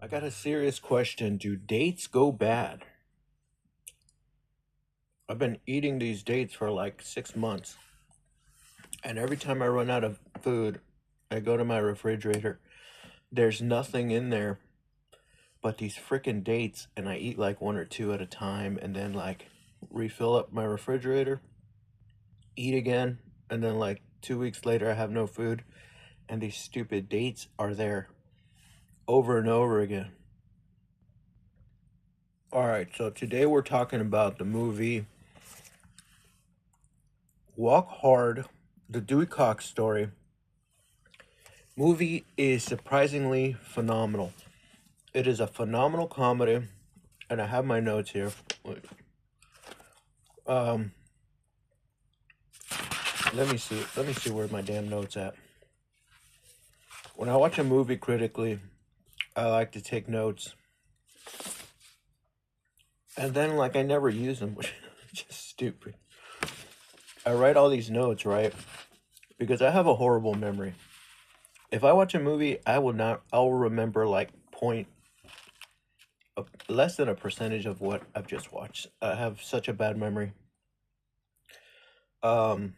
I got a serious question. Do dates go bad? I've been eating these dates for like 6 months, and every time I run out of food, I go to my refrigerator. There's nothing in there but these freaking dates, and I eat like one or two at a time, and then like refill up my refrigerator, eat again, and then like 2 weeks later, I have no food, and these stupid dates are there over and over again. All right, so today we're talking about the movie Walk Hard, the Dewey Cox story. Movie is surprisingly phenomenal. It is a phenomenal comedy, and I have my notes here. Wait, Um, let me see. Let me see where my damn notes at. When I watch a movie critically, I like to take notes, and then like I never use them, which is just stupid. I write all these notes, right? Because I have a horrible memory. If I watch a movie, I will not. I will remember like less than a percentage of what I've just watched. I have such a bad memory. Um,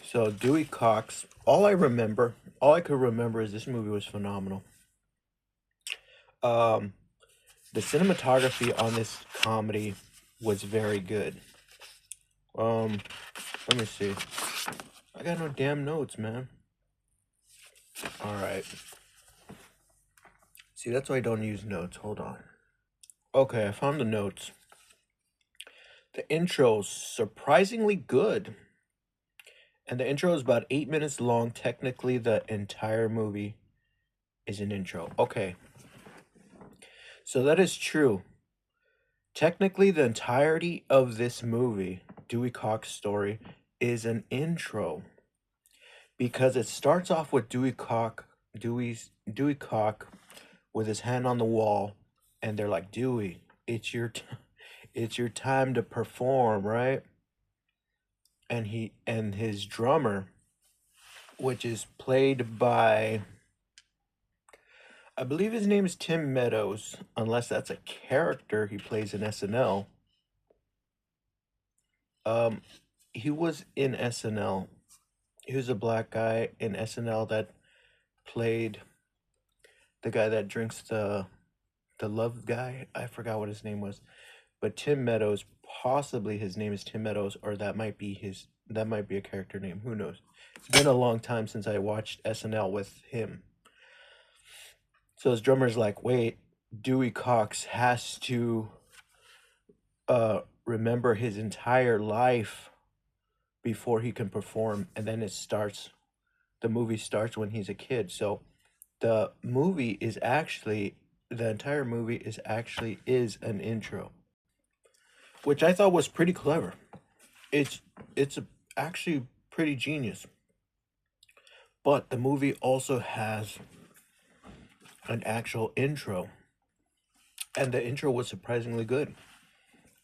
so Dewey Cox. All I could remember is this movie was phenomenal. Um, the cinematography on this comedy was very good. Um, let me see. I got no damn notes, man. All right. See, that's why I don't use notes. Hold on. Okay, I found the notes. The intro's surprisingly good. And the intro is about 8 minutes long. Technically, the entire movie is an intro. Okay, so that is true. Technically, the entirety of this movie, Dewey Cox story, is an intro because it starts off with Dewey Cock with his hand on the wall, and they're like, Dewey, it's your time to perform, right? And his drummer, which is played by, I believe his name is Tim Meadows, unless that's a character he plays in SNL. Um, he was in SNL. He was a black guy in SNL that played the guy that drinks the love guy. I forgot what his name was, but Tim Meadows. Possibly his name is Tim Meadows, or that might be a character name. Who knows? It's been a long time since I watched SNL with him. So his drummer's like, wait, Dewey Cox has to remember his entire life before he can perform, and then the movie starts when he's a kid. So the entire movie is an intro, which I thought was pretty clever. It's actually pretty genius. But the movie also has an actual intro, and the intro was surprisingly good.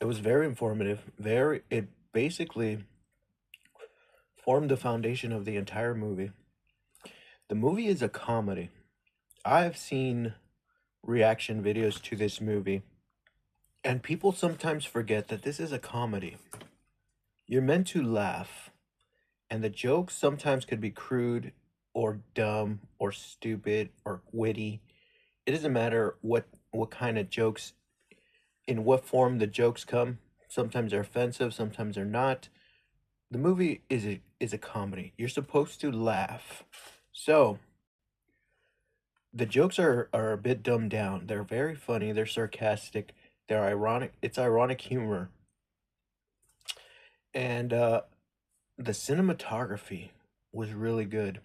It was very informative. It basically formed the foundation of the entire movie. The movie is a comedy. I've seen reaction videos to this movie, and people sometimes forget that this is a comedy. You're meant to laugh, and the jokes sometimes could be crude or dumb or stupid or witty. It doesn't matter what kind of jokes, in what form the jokes come. Sometimes they're offensive, sometimes they're not. The movie is a comedy. You're supposed to laugh. So, the jokes are a bit dumbed down. They're very funny, they're sarcastic, they're ironic. It's ironic humor. And the cinematography was really good.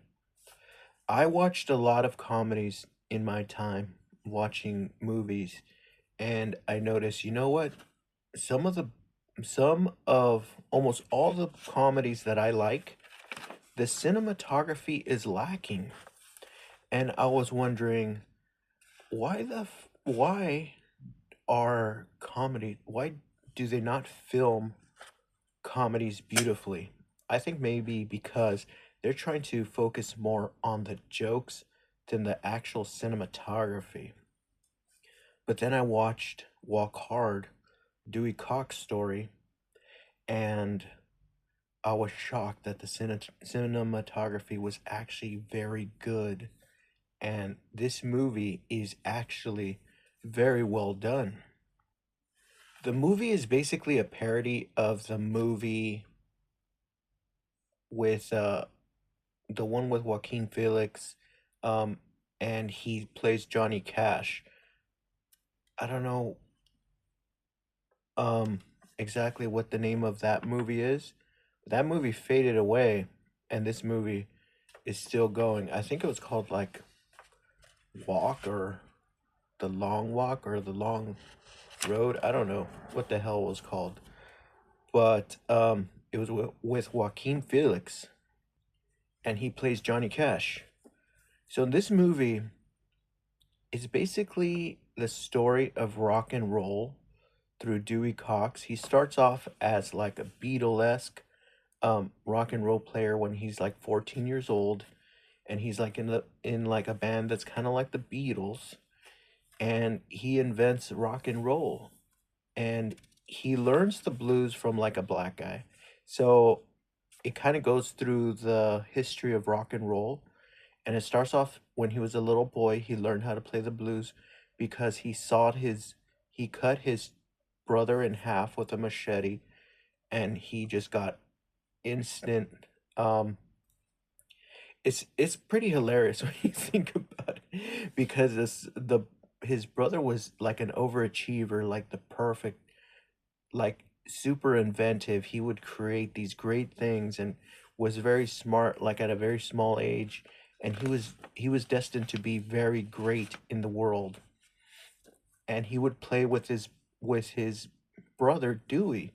I watched a lot of comedies in my time watching movies, and I noticed, you know what? Some of the some of almost all the comedies that I like, the cinematography is lacking. And I was wondering, why why do they not film comedies beautifully? I think maybe because they're trying to focus more on the jokes than the actual cinematography. But then I watched Walk Hard, Dewey Cox story, and I was shocked that the cinematography was actually very good. And this movie is actually very well done. The movie is basically a parody of the movie with the one with Joaquin Phoenix, um, and he plays Johnny Cash. I don't know um exactly what the name of that movie is. That movie faded away, and this movie is still going. I think it was called like Walk or The Long Walk or The Long Road. I don't know what the hell it was called, but it was with Joaquin Phoenix, and he plays Johnny Cash. So this movie is basically the story of rock and roll through Dewey Cox. He starts off as like a Beatlesque rock and roll player when he's like 14 years old, and he's like in like a band that's kind of like the Beatles, and he invents rock and roll, and he learns the blues from like a black guy. So it kind of goes through the history of rock and roll, and it starts off when he was a little boy. He learned how to play the blues because he cut his brother in half with a machete, and he just got instant um it's pretty hilarious when you think about it, because his brother was like an overachiever, like the perfect, like super inventive. He would create these great things and was very smart, like at a very small age, and he was destined to be very great in the world. And he would play with his brother Dewey.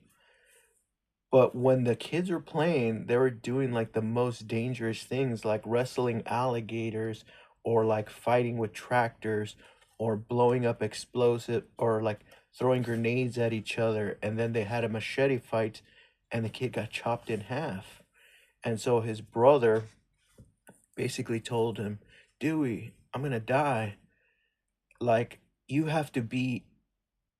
But when the kids were playing, they were doing like the most dangerous things, like wrestling alligators, or like fighting with tractors, or blowing up explosive, or like throwing grenades at each other. And then they had a machete fight, and the kid got chopped in half. And so his brother basically told him, Dewey, I'm gonna die. Like, you have to be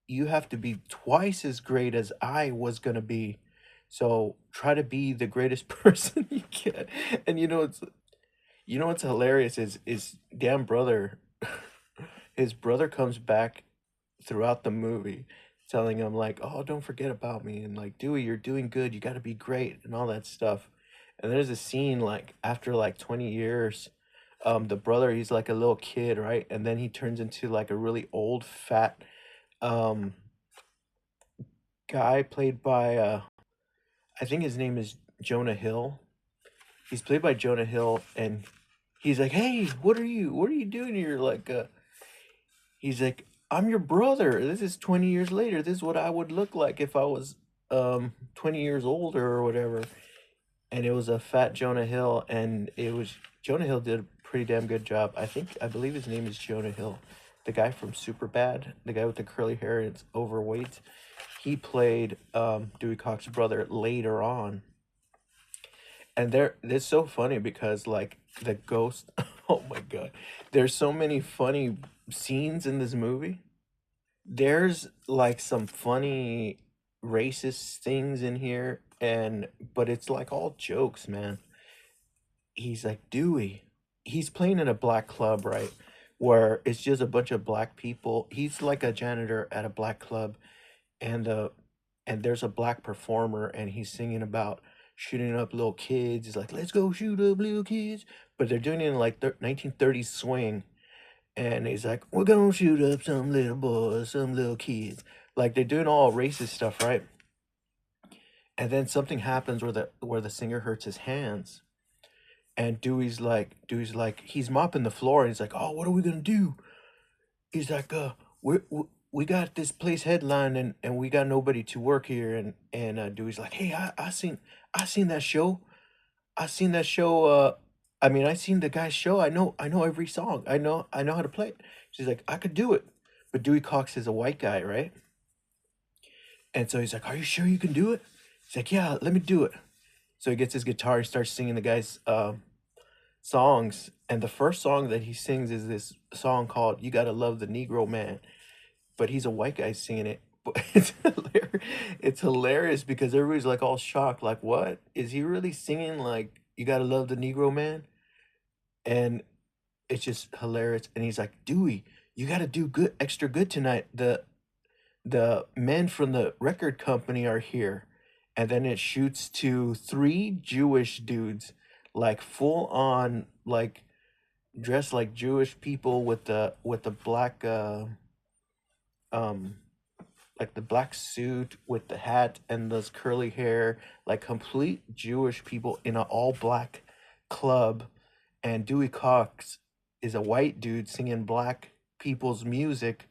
you have to be twice as great as I was gonna be. So try to be the greatest person you can. And what's hilarious is damn brother, his brother comes back throughout the movie telling him like, oh, don't forget about me, and like, Dewey, you're doing good, you gotta be great and all that stuff. And there's a scene like after like 20 years, the brother, he's like a little kid, right? And then he turns into like a really old fat um guy played by I think his name is Jonah Hill. He's played by Jonah Hill, and he's like, "Hey, what are you doing here?" Like, he's like, "I'm your brother. This is 20 years later. This is what I would look like if I was 20 years older or whatever." And it was a fat Jonah Hill, and it was Jonah Hill did a pretty damn good job. I believe his name is Jonah Hill, the guy from Superbad, the guy with the curly hair and it's overweight. He played Dewey Cox's brother later on, and it's so funny because like the ghost. Oh my god, there's so many funny scenes in this movie. There's like some funny racist things in here, and but it's like all jokes, man. He's like, Dewey, he's playing in a black club, right, where it's just a bunch of black people. He's like a janitor at a black club, and there's a black performer, and he's singing about shooting up little kids. He's like, let's go shoot up little kids, but they're doing it in like 1930s swing. And he's like, we're gonna shoot up some little boys, some little kids. Like, they're doing all racist stuff, right? And then something happens where the singer hurts his hands, and Dewey's like he's mopping the floor, and he's like, oh, what are we gonna do? He's like, we got this place headline, and we got nobody to work here. And Dewey's like, hey, I seen that show. I seen that show. I mean, I seen the guy's show. I know every song. I know how to play it. She's like, I could do it. But Dewey Cox is a white guy, right? And so he's like, are you sure you can do it? He's like, yeah, let me do it. So he gets his guitar and starts singing the guy's songs, and the first song that he sings is this song called "You Gotta Love the Negro Man," but he's a white guy singing it. But it's hilarious because everybody's like all shocked, like, "What is he really singing? Like, you gotta love the Negro Man?" And it's just hilarious. And he's like, "Dewey, you gotta do good, extra good tonight. The men from the record company are here." And then it shoots to three Jewish dudes, like full on, like dressed like Jewish people with the black um like the black suit with the hat and those curly hair, like complete Jewish people in an all black club. And Dewey Cox is a white dude singing black people's music,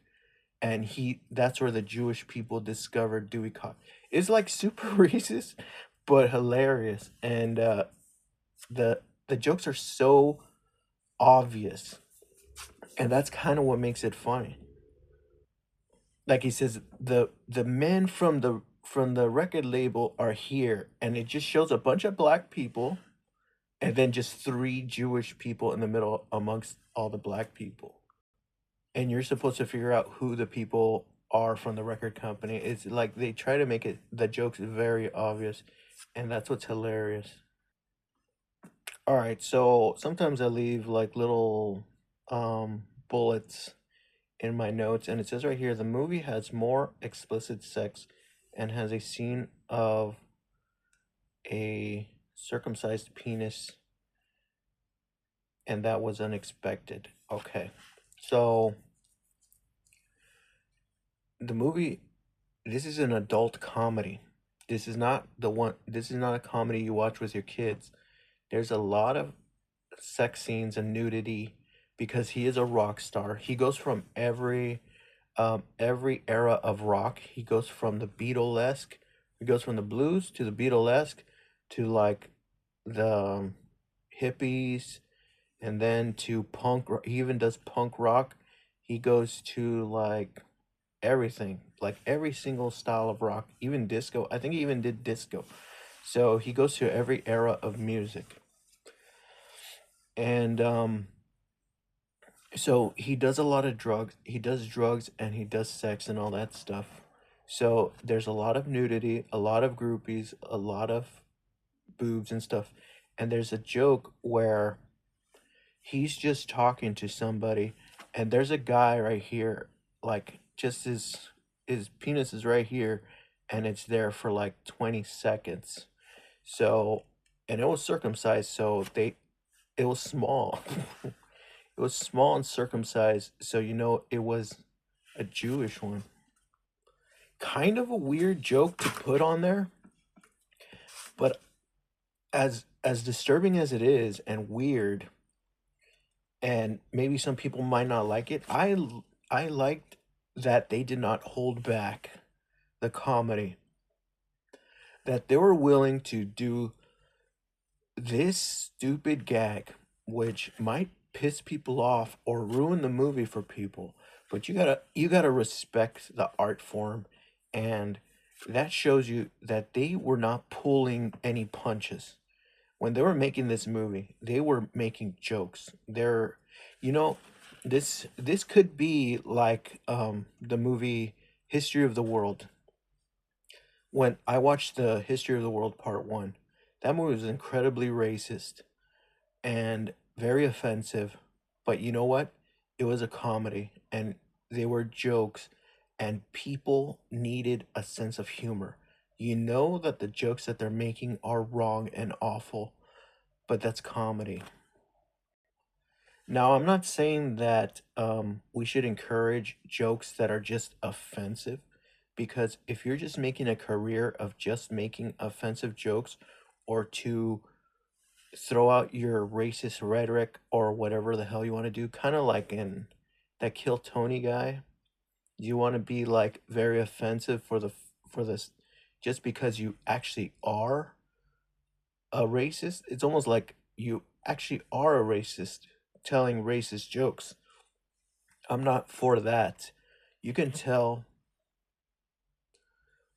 and he that's where the Jewish people discovered Dewey Cox. It's like super racist, but hilarious. And the the jokes are so obvious, and that's kind of what makes it funny. Like he says, the men from the record label are here, and it just shows a bunch of black people, and then just three Jewish people in the middle amongst all the black people. And you're supposed to figure out who the people are from the record company. It's like they try to make it the jokes very obvious, and that's what's hilarious. All right, so sometimes I leave like little bullets in my notes, and it says right here the movie has more explicit sex and has a scene of a circumcised penis, and that was unexpected. Okay, so the movie, this is an adult comedy. This is not a comedy you watch with your kids. There's a lot of sex scenes and nudity because he is a rock star. He goes from every era of rock. He goes from the Beatlesque, he goes from the blues to the Beatlesque to like the hippies, and then to he even does punk rock. He goes to like everything, like every single style of rock, even disco. I think he even did disco. So he goes to every era of music. And so he does a lot of drugs. He does drugs and he does sex and all that stuff. So there's a lot of nudity, a lot of groupies, a lot of boobs and stuff. And there's a joke where he's just talking to somebody, and there's a guy right here, like just his penis is right here, and it's there for like 20 seconds. So, and it was circumcised, so it was small. It was small and circumcised, so it was a Jewish one. Kind of a weird joke to put on there, but as disturbing as it is and weird, and maybe some people might not like it, I liked that they did not hold back the comedy. That they were willing to do this stupid gag, which might piss people off or ruin the movie for people, but you gotta respect the art form, and that shows you that they were not pulling any punches when they were making this movie. They were making jokes. You know, this could be like the movie History of the World. When I watched the History of the World Part 1, that movie was incredibly racist and very offensive. But you know what? It was a comedy, and they were jokes, and people needed a sense of humor. You know that the jokes that they're making are wrong and awful, but that's comedy. Now, I'm not saying that we should encourage jokes that are just offensive, because if you're just making a career of just making offensive jokes, or to throw out your racist rhetoric or whatever the hell you want to do, kind of like in that Kill Tony guy, you want to be like very offensive for this just because you actually are a racist. It's almost like you actually are a racist telling racist jokes. I'm not for that. You can tell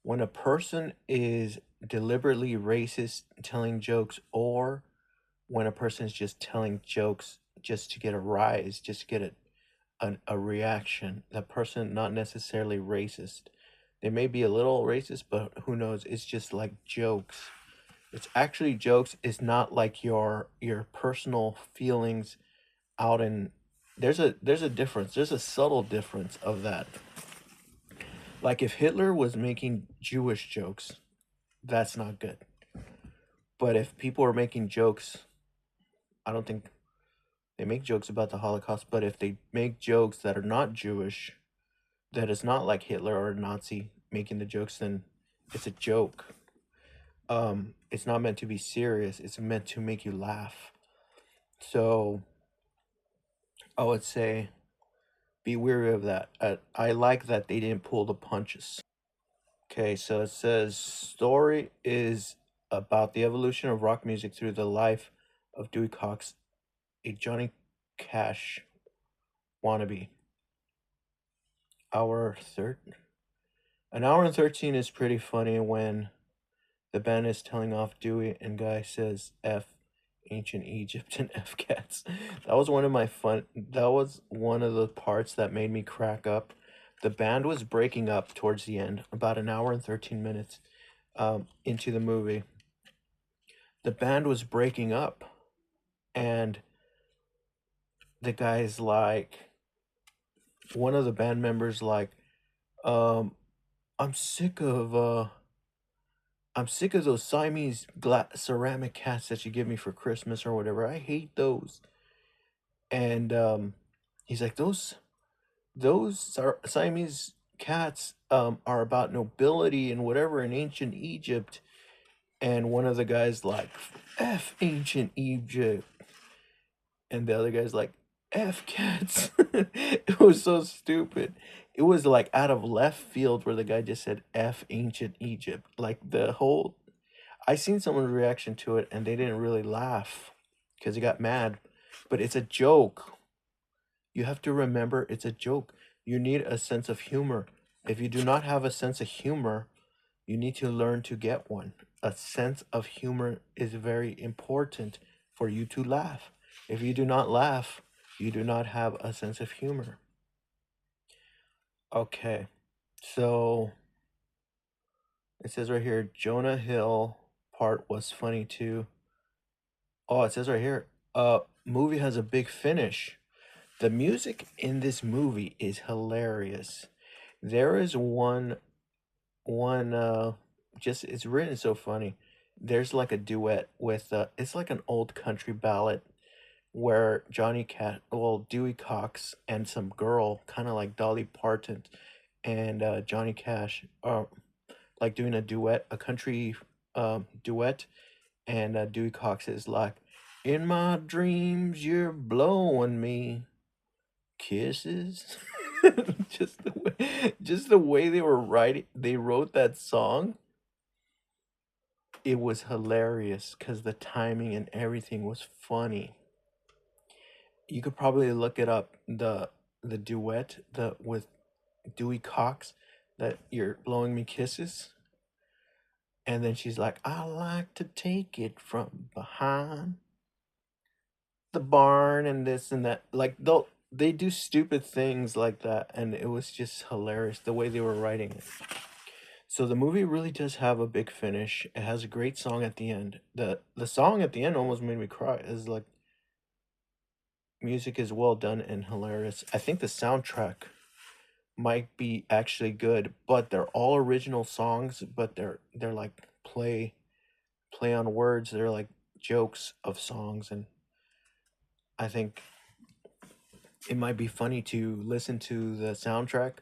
when a person is deliberately racist telling jokes, or when a person is just telling jokes just to get a rise, just to get a reaction. That person not necessarily racist. They may be a little racist, but who knows? It's just like jokes. It's actually jokes. It's not like your personal feelings out in. There's a difference. There's a subtle difference of that. Like if Hitler was making Jewish jokes, that's not good. But if people are making jokes, I don't think they make jokes about the Holocaust, but if they make jokes that are not Jewish, that is not like Hitler or a Nazi making the jokes, then it's a joke. It's not meant to be serious. It's meant to make you laugh. So I would say be wary of that. I like that they didn't pull the punches. Okay, so it says story is about the evolution of rock music through the life of Dewey Cox, a Johnny Cash wannabe. Hour third, an hour and 13 is pretty funny when the band is telling off Dewey and Guy says F ancient Egypt and F cats. That was one of my fun that was one of the parts that made me crack up. The band was breaking up towards the end, about an hour and 13 minutes into the movie. The band was breaking up and the guy's like one of the band members like um I'm sick of I'm sick of those Siamese ceramic cats that you give me for Christmas or whatever. I hate those. And he's like, those Siamese cats are about nobility and whatever in ancient Egypt. And one of the guys like, F ancient Egypt. And the other guy's like, F cats. It was so stupid. It was like out of left field where the guy just said F ancient Egypt. Like the whole I seen someone's reaction to it and they didn't really laugh because he got mad. But it's a joke. You have to remember it's a joke. You need a sense of humor. If you do not have a sense of humor, you need to learn to get one. A sense of humor is very important for you to laugh. If you do not laugh, you do not have a sense of humor. Okay, so it says right here Jonah Hill part was funny too. Oh, it says right here, movie has a big finish. The music in this movie is hilarious. There is one just it's written so funny. There's like a duet with it's like an old country ballad where Dewey Cox and some girl, kind of like Dolly Parton and Johnny Cash are like doing a duet, a country duet, and Dewey Cox is like, "In my dreams, you're blowing me kisses." Just the way they wrote that song, it was hilarious because the timing and everything was funny. You could probably look it up, the duet the with Dewey Cox, that "You're blowing me kisses," and then she's like, "I like to take it from behind the barn," and this and that. Like they do stupid things like that, and it was just hilarious the way they were writing it. So the movie really does have a big finish. It has a great song at the end. The song at the end almost made me cry. It's like music is well done and hilarious. I think the soundtrack might be actually good, but they're all original songs, but they're like play on words. They're like jokes of songs, and I think it might be funny to listen to the soundtrack,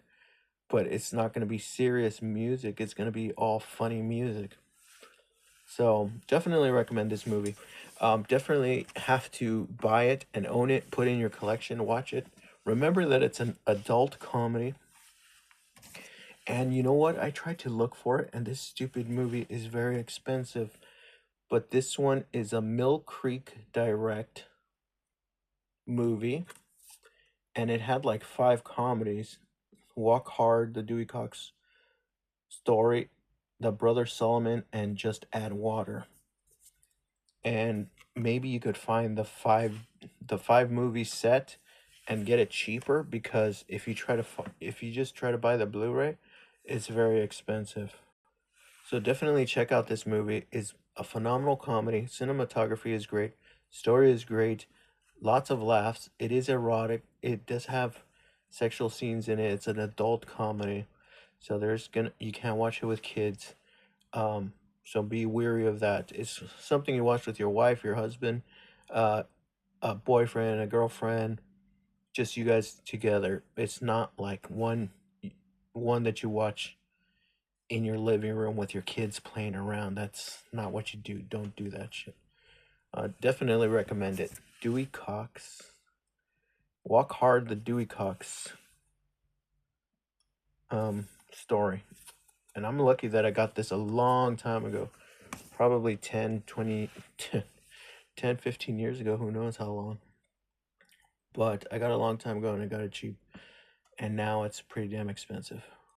but it's not going to be serious music. It's going to be all funny music. So definitely recommend this movie. Definitely have to buy it and own it, put it in your collection, watch it. Remember that it's an adult comedy. And you know what? I tried to look for it, and this stupid movie is very expensive. But this one is a Mill Creek Direct movie, and it had like 5 comedies: Walk Hard, The Dewey Cox Story, The Brother Solomon, and Just Add Water. And maybe you could find the five movie set and get it cheaper, because if you just try to buy the Blu-ray, it's very expensive. So definitely check out this movie. It's a phenomenal comedy. Cinematography is great. Story is great. Lots of laughs. It is erotic. It does have sexual scenes in it. It's an adult comedy. So you can't watch it with kids. Um, so be weary of that. It's something you watch with your wife, your husband, uh, a boyfriend, a girlfriend, just you guys together. It's not like one that you watch in your living room with your kids playing around. That's not what you do. Don't do that shit. Definitely recommend it. Dewey Cox. Walk Hard, the Dewey Cox story. And I'm lucky that I got this a long time ago. Probably 10, 20, 10, 15 years ago. Who knows how long. But I got it a long time ago and I got it cheap. And now it's pretty damn expensive.